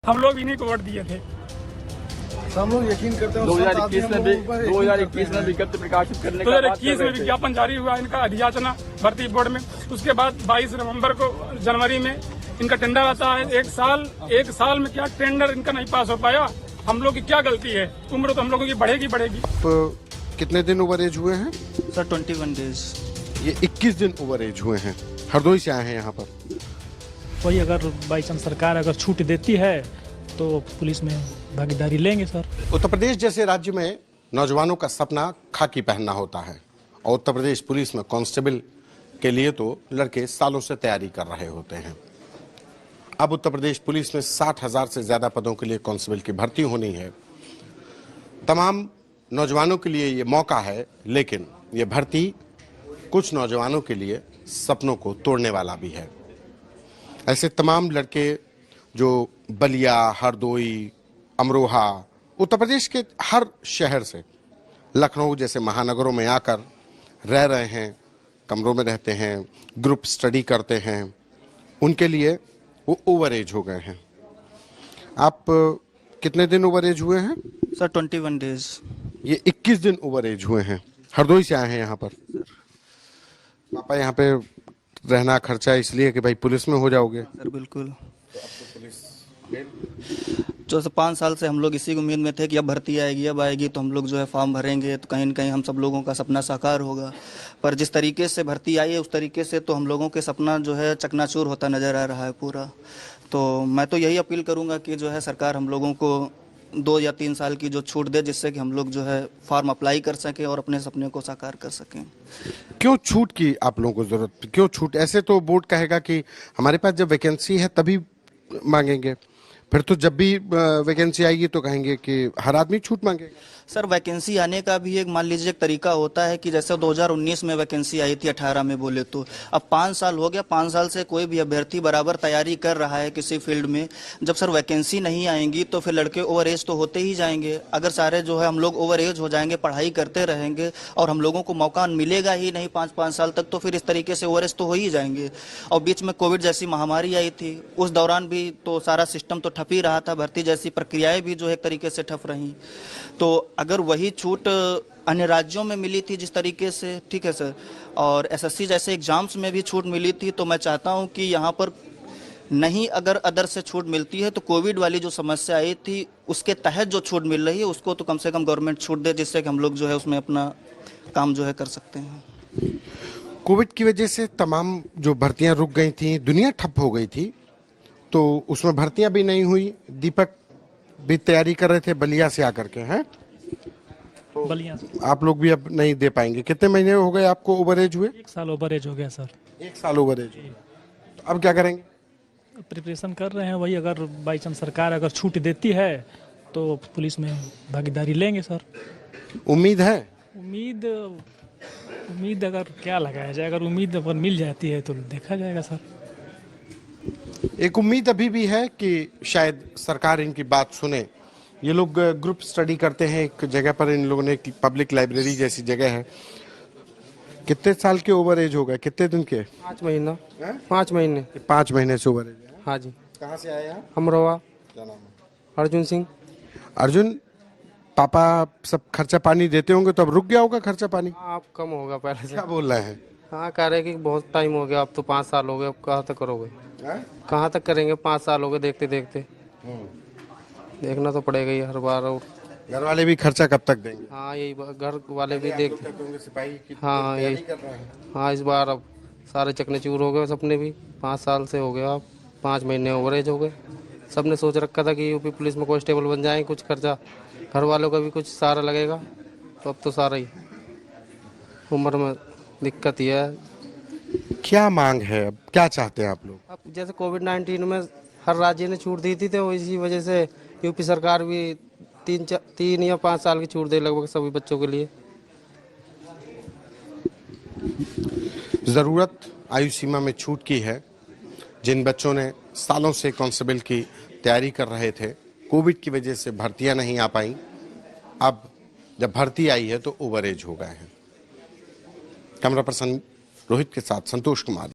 हम लोग इन्हीं को वोट दिए थे। हम लोग यकीन करते हैं 2021 में विज्ञप्ति प्रकाशित करने का 2021 में विज्ञापन जारी हुआ इनका अधियाचना भर्ती बोर्ड में। उसके बाद 22 नवंबर को जनवरी में इनका टेंडर आता है। एक साल में क्या टेंडर इनका नहीं पास हो पाया। हम लोग की क्या गलती है? उम्र तो हम लोगों की बढ़ेगी। कितने दिन ओवर एज हुए हैं सर? 21 डेज। ये 21 दिन ओवर एज हुए हैं। हरदोई से आए हैं यहाँ पर। वही अगर बाई चांस सरकार अगर छूट देती है तो पुलिस में भागीदारी लेंगे सर। उत्तर प्रदेश जैसे राज्य में नौजवानों का सपना खाकी पहनना होता है और उत्तर प्रदेश पुलिस में कांस्टेबल के लिए तो लड़के सालों से तैयारी कर रहे होते हैं। अब उत्तर प्रदेश पुलिस में 60,000 से ज्यादा पदों के लिए कांस्टेबल की भर्ती होनी है। तमाम नौजवानों के लिए ये मौका है, लेकिन ये भर्ती कुछ नौजवानों के लिए सपनों को तोड़ने वाला भी है। ऐसे तमाम लड़के जो बलिया, हरदोई, अमरोहा, उत्तर प्रदेश के हर शहर से, लखनऊ जैसे महानगरों में आकर रह रहे हैं, कमरों में रहते हैं, ग्रुप स्टडी करते हैं, उनके लिए वो ओवर एज हो गए हैं। आप कितने दिन ओवर एज हुए हैं सर? 21 डेज। ये 21 दिन ओवर एज हुए हैं। हरदोई से आए हैं यहाँ पर। पापा यहाँ पे रहना खर्चा इसलिए कि भाई पुलिस में हो जाओगे? सर बिल्कुल। जो 5 साल से हम लोग इसी उम्मीद में थे कि अब भर्ती आएगी, अब आएगी तो हम लोग जो है फॉर्म भरेंगे तो कहीं न कहीं हम सब लोगों का सपना साकार होगा। पर जिस तरीके से भर्ती आई है उस तरीके से तो हम लोगों के सपना जो है चकनाचूर होता नज़र आ रहा है पूरा। तो मैं तो यही अपील करूंगा कि जो है सरकार हम लोगों को 2 या 3 साल की जो छूट दे, जिससे कि हम लोग जो है फॉर्म अप्लाई कर सकें और अपने सपने को साकार कर सकें। क्यों छूट की आप लोगों को जरूरत? क्यों छूट? ऐसे तो बोर्ड कहेगा कि हमारे पास जब वैकेंसी है तभी मांगेंगे, फिर तो जब भी वैकेंसी आएगी तो कहेंगे कि हर आदमी छूट मांगेगा। सर वैकेंसी आने का भी एक मान लीजिए एक तरीका होता है कि जैसे 2019 में वैकेंसी आई थी 18 में बोले तो अब 5 साल हो गया। 5 साल से कोई भी अभ्यर्थी बराबर तैयारी कर रहा है किसी फील्ड में। जब सर वैकेंसी नहीं आएंगी तो फिर लड़के ओवर एज तो होते ही जाएंगे। अगर सारे जो है हम लोग ओवर एज हो जाएंगे, पढ़ाई करते रहेंगे और हम लोगों को मौका मिलेगा ही नहीं 5-5 साल तक, तो फिर इस तरीके से ओवर एज तो हो ही जाएंगे। और बीच में कोविड जैसी महामारी आई थी, उस दौरान भी तो सारा सिस्टम तो ठप ही रहा था, भर्ती जैसी प्रक्रियाएं भी जो है एक तरीके से ठप रही। तो अगर वही छूट अन्य राज्यों में मिली थी जिस तरीके से, ठीक है सर, और एसएससी जैसे एग्जाम्स में भी छूट मिली थी, तो मैं चाहता हूं कि यहाँ पर नहीं अगर अदर से छूट मिलती है तो कोविड वाली जो समस्या आई थी उसके तहत जो छूट मिल रही है उसको तो कम से कम गवर्नमेंट छूट दे, जिससे कि हम लोग जो है उसमें अपना काम जो है कर सकते हैं। कोविड की वजह से तमाम जो भर्तियां रुक गई थी, दुनिया ठप हो गई थी, तो उसमें भर्तियां भी नहीं हुई। दीपक भी तैयारी कर रहे थे बलिया से आकर के, हैं? तो बलिया से। आप लोग भी अब नहीं दे पाएंगे। कितने महीने हो गए आपको ओवर एज हुए? 1 साल ओवर एज हो गया सर। 1 साल ओवर एज। तो अब क्या करेंगे? प्रिपरेशन कर रहे हैं। वही अगर बाई चांस सरकार अगर छूट देती है तो पुलिस में भागीदारी लेंगे सर। उम्मीद है? उम्मीद अगर क्या लगाया जाए, अगर उम्मीद अगर मिल जाती है तो देखा जाएगा सर। एक उम्मीद अभी भी है कि शायद सरकार इनकी बात सुने। ये लोग ग्रुप स्टडी करते हैं एक जगह पर, इन लोगों ने एक पब्लिक लाइब्रेरी जैसी जगह है। कितने साल के ओवर एज हो गए? कितने दिन के? 5 महीना। 5 महीने। 5 महीने से ओवर एज है। हाँ जी। कहाँ से आए आप? अमरोहा। क्या नाम है? अर्जुन सिंह। अर्जुन, पापा सब खर्चा पानी देते होंगे तो अब रुक गया होगा खर्चा पानी? हाँ अब कम होगा पहले से। क्या बोल रहे हैं? हाँ कह रहे कि बहुत टाइम हो गया, अब तो 5 साल हो गए, अब कहाँ तक करोगे? कहाँ तक करेंगे? 5 साल हो गए देखते देखते। देखना तो पड़ेगा ही हर बार। और घर वाले भी खर्चा कब तक देंगे? हाँ यही घर वाले भी देखते। सिपाही की हाँ यही। हाँ इस बार अब सारे चकनाचूर हो गए सपने भी। 5 साल से हो गया, अब 5 महीने ओवर एज हो गए। सबने सोच रखा था कि यूपी पुलिस में कांस्टेबल बन जाएं, कुछ खर्चा घर वालों का भी कुछ सहारा लगेगा, तो अब तो सारा ही उम्र में दिक्कत ही है। क्या मांग है, अब क्या चाहते हैं आप लोग? अब जैसे कोविड-19 में हर राज्य ने छूट दी थी, तो इसी वजह से यूपी सरकार भी 3 या 5 साल की छूट दे लगभग सभी बच्चों के लिए। ज़रूरत आयु सीमा में छूट की है। जिन बच्चों ने सालों से कांस्टेबल की तैयारी कर रहे थे, कोविड की वजह से भर्तियां नहीं आ पाई, अब जब भर्ती आई है तो ओवर एज हो गए हैं। कैमरा पर्सन रोहित के साथ संतोष कुमार।